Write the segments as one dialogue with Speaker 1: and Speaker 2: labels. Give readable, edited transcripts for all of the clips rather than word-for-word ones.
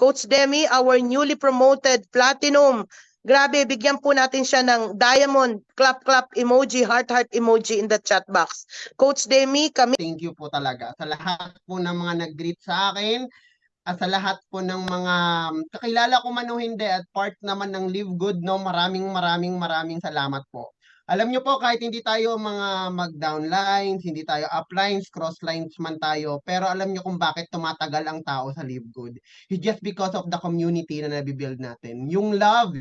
Speaker 1: Coach Demi, our newly promoted platinum. Grabe, bigyan po natin siya ng diamond, clap emoji, heart emoji in the chat box. Coach Demi, kami...
Speaker 2: Thank you po talaga sa lahat po ng mga nag-greet sa akin at sa lahat po ng mga kakilala ko man o hindi at part naman ng Live Good, no? Maraming salamat po. Alam nyo po, kahit hindi tayo mga mag-downlines, hindi tayo uplines, crosslines man tayo, pero alam nyo kung bakit tumatagal ang tao sa Live Good. It's just because of the community na nabibuild natin. Yung love,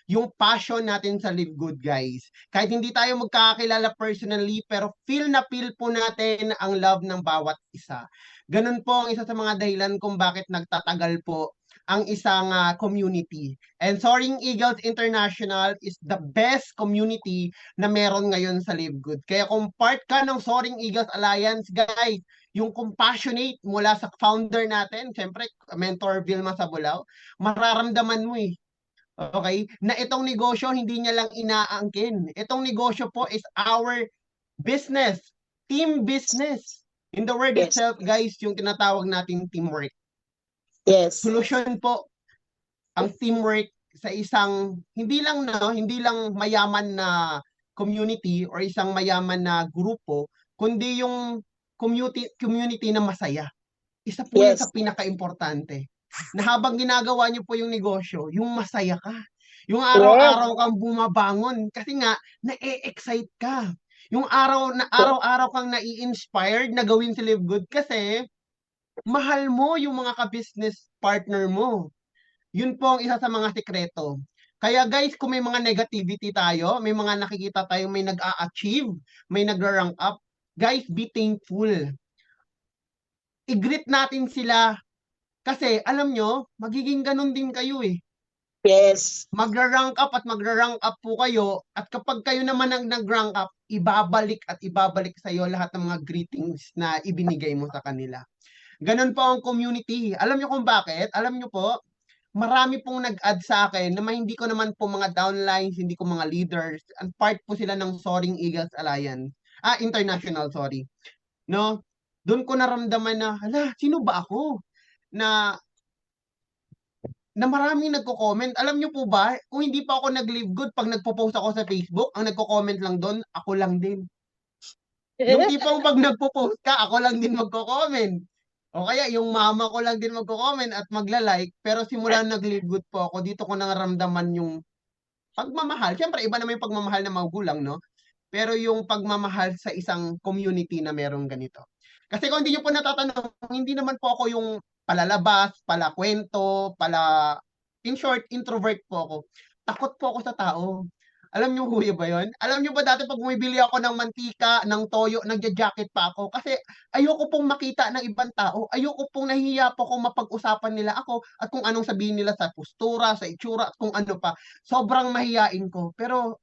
Speaker 2: yung passion natin sa Live Good, guys. Kahit hindi tayo magkakakilala personally, pero feel na feel po natin ang love ng bawat isa. Ganun po ang isa sa mga dahilan kung bakit nagtatagal po ang isang community. And Soaring Eagles International is the best community na meron ngayon sa Live Good. Kaya kung part ka ng Soaring Eagles Alliance, guys, yung compassionate mula sa founder natin, syempre, Mentor Vilma Sabulao, mararamdaman mo eh. Okay? Na itong negosyo, hindi niya lang inaangkin. Itong negosyo po is our business. Team business. In the word itself, guys, yung tinatawag nating teamwork.
Speaker 1: Yes.
Speaker 2: Solusyon po ang teamwork sa isang hindi lang mayaman na community or isang mayaman na grupo, kundi yung community na masaya. Isa po yan sa pinaka-importante. Na habang ginagawa niyo po yung negosyo, yung masaya ka. Yung araw-araw kang bumabangon kasi nga na-excite ka. Yung araw-araw kang nai-inspired na gawin si Live Good kasi mahal mo yung mga ka-business partner mo. Yun po ang isa sa mga sekreto. Kaya guys, kung may mga negativity tayo, may mga nakikita tayo may nag-a-achieve, may nag-rank up, guys, be thankful. I-greet natin sila kasi alam nyo, magiging ganun din kayo eh.
Speaker 1: Yes.
Speaker 2: Magra-rank up at magra-rank up po kayo at kapag kayo naman ang nag-rank up, ibabalik sa iyo lahat ng mga greetings na ibinigay mo sa kanila. Ganun po ang community. Alam nyo kung bakit? Alam nyo po, marami pong nag-add sa akin na hindi ko naman po mga downlines, hindi ko mga leaders. And part po sila ng Soaring Eagles Alliance. International, sorry. No? Doon ko naramdaman na, hala, sino ba ako? Na maraming nagko-comment. Alam nyo po ba, kung hindi pa ako nag-Live Good, pag nagpo-post ako sa Facebook, ang nagko-comment lang doon, ako lang din. Yung tipong pag nagpo-post ka, ako lang din magko-comment. O kaya yung mama ko lang din magko-comment at magla-like, pero simula nag-Live Good po ako, dito ko naramdaman yung pagmamahal. Siyempre, iba naman yung pagmamahal ng magulang, no? Pero yung pagmamahal sa isang community na merong ganito. Kasi kung hindi nyo po natatanong, hindi naman po ako yung palalabas, palakwento, in short, introvert po ako. Takot po ako sa tao. Alam nyo kuya ba yun? Alam nyo ba dati pag bumibili ako ng mantika, ng toyo, nagja-jacket pa ako kasi ayoko pong makita ng ibang tao. Ayoko pong nahihiya po kung mapag-usapan nila ako at kung anong sabihin nila sa postura, sa itsura, at kung ano pa. Sobrang mahiyain ko. Pero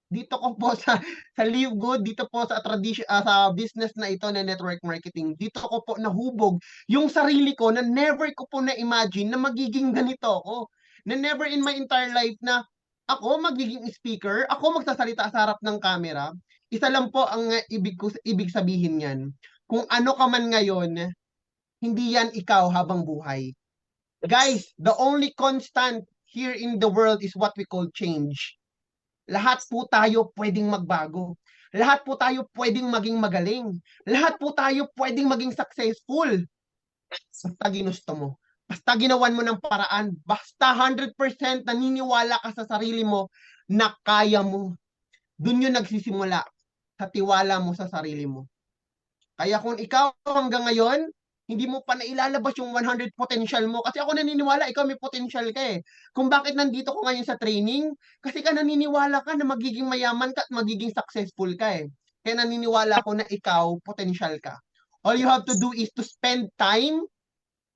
Speaker 2: dito ko po sa Live Good, dito po sa sa business na ito na network marketing, dito ko po nahubog yung sarili ko na never ko po na-imagine na magiging ganito ako. Na never in my entire life na ako magiging speaker, ako magsasalita sa harap ng camera. Isa lang po ang ibig sabihin niyan. Kung ano ka man ngayon, hindi yan ikaw habang buhay. Guys, the only constant here in the world is what we call change. Lahat po tayo pwedeng magbago. Lahat po tayo pwedeng maging magaling. Lahat po tayo pwedeng maging successful. Basta ginusto mo. Basta ginawan mo ng paraan. Basta 100% naniniwala ka sa sarili mo na kaya mo. Doon yun nagsisimula sa tiwala mo sa sarili mo. Kaya kung ikaw hanggang ngayon, hindi mo pa nailalabas yung 100 potential mo. Kasi ako naniniwala, ikaw may potential ka eh. Kung bakit nandito ko ngayon sa training, kasi ka naniniwala ka na magiging mayaman ka at magiging successful ka eh. Kaya naniniwala ko na ikaw, potential ka. All you have to do is to spend time,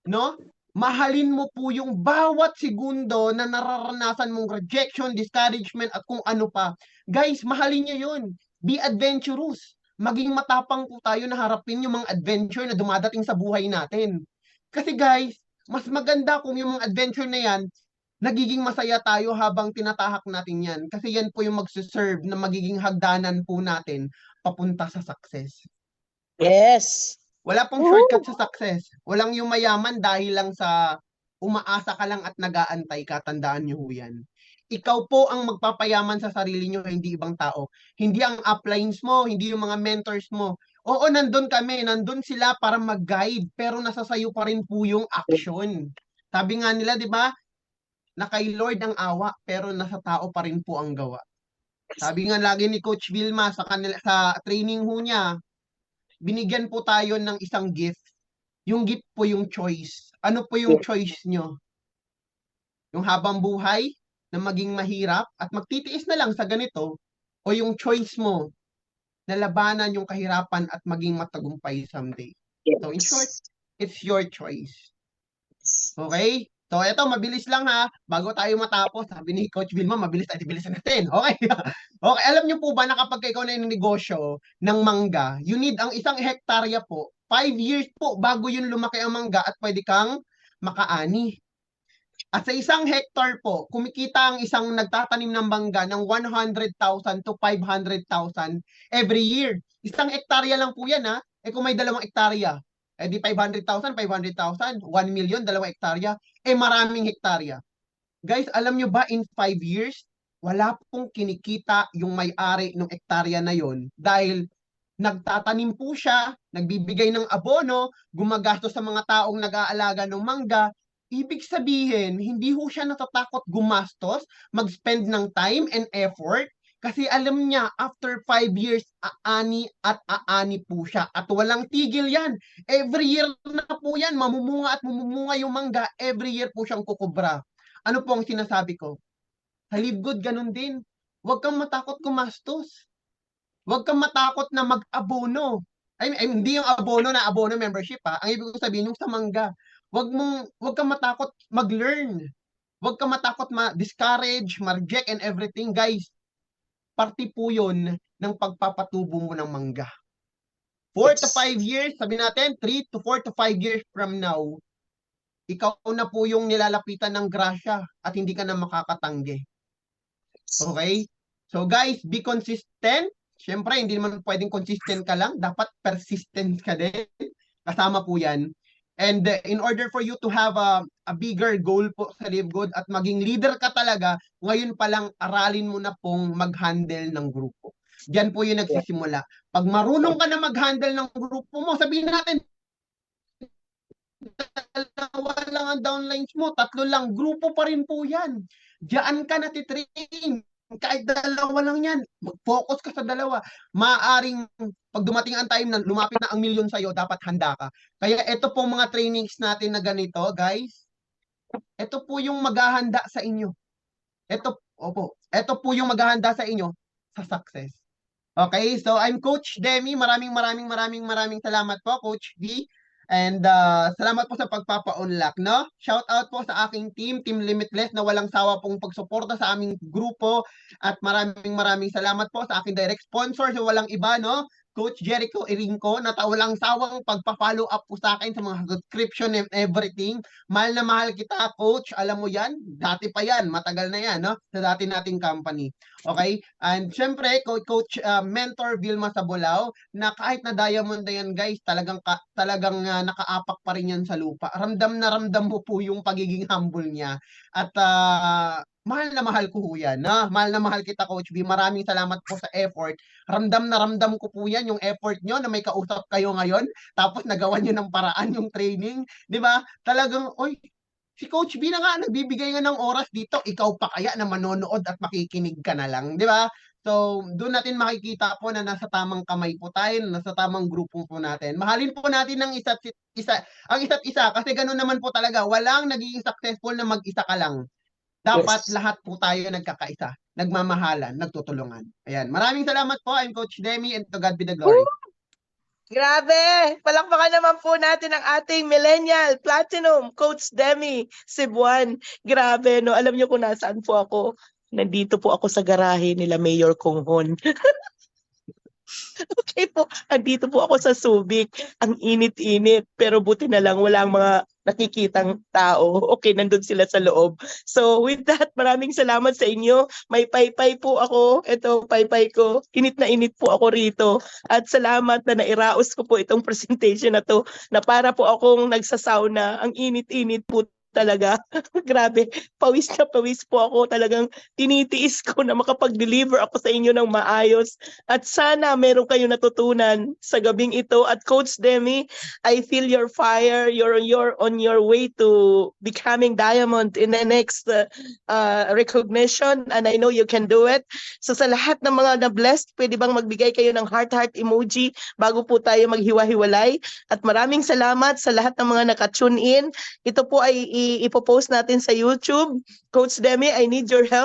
Speaker 2: no? Mahalin mo po yung bawat segundo na nararanasan mong rejection, discouragement, at kung ano pa. Guys, mahalin nyo yun. Be adventurous. Maging matapang po tayo na harapin yung mga adventure na dumadating sa buhay natin. Kasi guys, mas maganda kung yung mga adventure na yan, nagiging masaya tayo habang tinatahak natin yan. Kasi yan po yung magsuserve na magiging hagdanan po natin papunta sa success.
Speaker 1: Yes.
Speaker 2: Wala pong shortcut sa success. Walang yung mayaman dahil lang sa umaasa ka lang at nag-aantay ka, tandaan niyo ho yan. Ikaw po ang magpapayaman sa sarili niyo, hindi ibang tao. Hindi ang uplines mo, hindi yung mga mentors mo. Oo, nandun kami, nandun sila para mag-guide, pero nasa sayo pa rin po yung action. Sabi nga nila, di ba, na kay Lord ang awa, pero nasa tao pa rin po ang gawa. Sabi nga lagi ni Coach Vilma sa kanila, sa training ho niya, binigyan po tayo ng isang gift. Yung gift po yung choice. Ano po yung choice nyo? Yung habang buhay na maging mahirap at magtitiis na lang sa ganito, o yung choice mo na labanan yung kahirapan at maging matagumpay someday. So in short, it's your choice. Okay? So ito, mabilis lang ha. Bago tayo matapos, sabi ni Coach Vilma, mabilis tayo, bilisan natin. Okay? Okay, alam niyo po ba na kapag ikaw na yung negosyo ng mangga, you need ang isang hektarya po, 5 years po bago yun lumaki ang mangga at pwede kang makaani. At sa isang hectare po, kumikita ang isang nagtatanim ng mangga ng 100,000 to 500,000 every year. Isang hektarya lang po yan ha. Eh kung may 2 hektarya, eh di 500,000, 500,000, 1 million, 2 hektarya, eh maraming hektarya. Guys, alam nyo ba in 5 years, wala pong kinikita yung may-ari ng hektarya na yon dahil nagtatanim po siya, nagbibigay ng abono, gumagastos sa mga taong nag-aalaga ng mangga. Ibig sabihin, hindi ho siya natatakot gumastos, mag-spend ng time and effort, kasi alam niya, after 5 years, aani at aani po siya. At walang tigil yan. Every year na po yan, mamumunga at mamumunga yung mangga. Every year po siyang kukubra. Ano po ang sinasabi ko? Sa Live Good, ganun din. Huwag kang matakot gumastos. Huwag kang matakot na mag-abono. Hindi yung abono na abono membership ha. Ang ibig ko sabihin, yung sa mangga. Huwag kang matakot mag-learn. Huwag kang matakot ma-discourage, ma-reject and everything. Guys, parte po yun ng pagpapatubo mo ng mangga. 4 to 5 years, sabi natin, 3 to 4 to 5 years from now, ikaw na po yung nilalapitan ng grasya at hindi ka na makakatanggi. Okay? So guys, be consistent. Siyempre, hindi naman pwedeng consistent ka lang. Dapat persistent ka din. Kasama po yan. And in order for you to have a bigger goal po sa Live Good at maging leader ka talaga, ngayon pa lang aralin mo na pong mag-handle ng grupo. Diyan po yung nagsisimula. Pag marunong ka na mag-handle ng grupo mo, sabihin natin, 2 lang ang downlines mo, 3 lang, grupo pa rin po yan. Diyan ka natitrain. Kahit 2 lang yan, mag-focus ka sa 2. Maaring pag dumating ang time na lumapit na ang milyon sa'yo, dapat handa ka. Kaya ito po mga trainings natin na ganito, guys. Ito po yung maghahanda sa inyo. Ito po yung maghahanda sa inyo sa success. Okay, so I'm Coach Demi. Maraming salamat po, Coach D. And salamat po sa pagpapa-unlock, no? Shout out po sa aking Team Limitless na walang sawa pong pagsuporta sa aming grupo at maraming salamat po sa aking direct sponsor sa walang iba, no? Coach Jericho Irinco na walang sawang pagpa-follow up po sa akin sa mga subscription and everything. Mahal na mahal kita, Coach. Alam mo yan, dati pa yan, matagal na yan, no? Sa dati nating company. Okay? And syempre, Coach Mentor Vilma Sabulao, na kahit na diamond na yan, guys, talagang nakaapak pa rin yan sa lupa. Ramdam na ramdam mo po yung pagiging humble niya. At mahal na mahal ko po yan. Mahal na mahal kita, Coach B. Maraming salamat po sa effort. Ramdam na ramdam ko po yan, yung effort nyo na may kausap kayo ngayon. Tapos nagawa nyo ng paraan yung training. Di ba? Talagang, oy, si Coach B na nga, nagbibigay nga ng oras dito. Ikaw pa kaya na manonood at makikinig ka na lang. Di ba? So, doon natin makikita po na nasa tamang kamay po tayo, nasa tamang grupo po natin. Mahalin po natin ang isa't isa kasi ganoon naman po talaga. Walang nagiging successful na mag-isa ka lang. Dapat lahat po tayo nagkakaisa, nagmamahalan, nagtutulungan. Ayan. Maraming salamat po. I'm Coach Demi and to God be the glory.
Speaker 1: Grabe! Palakpakan naman po natin ang ating Millennial Platinum Coach Demi Cebuan. Grabe, no? Alam niyo kung nasaan po ako? Nandito po ako sa garahe nila Mayor Konghon. Okay po, andito po ako sa Subic. Ang init-init, pero buti na lang walang mga nakikitang tao. Okay, nandun sila sa loob. So with that, maraming salamat sa inyo. May paypay po ako. Ito, paypay ko. Init na init po ako rito. At salamat na nairaos ko po itong presentation na to na para po akong nagsasauna. Ang init-init po talaga. Grabe, pawis na pawis po ako. Talagang tinitiis ko na makapag-deliver ako sa inyo ng maayos. At sana meron kayo natutunan sa gabing ito. At Coach Demi, I feel your fire. You're on your way to becoming diamond in the next recognition. And I know you can do it. So sa lahat ng mga na-blessed, pwede bang magbigay kayo ng heart emoji bago po tayo maghiwa-hiwalay? At maraming salamat sa lahat ng mga naka-tune in. Ito po ay ipopost natin sa YouTube. Coach Demi, I need your help.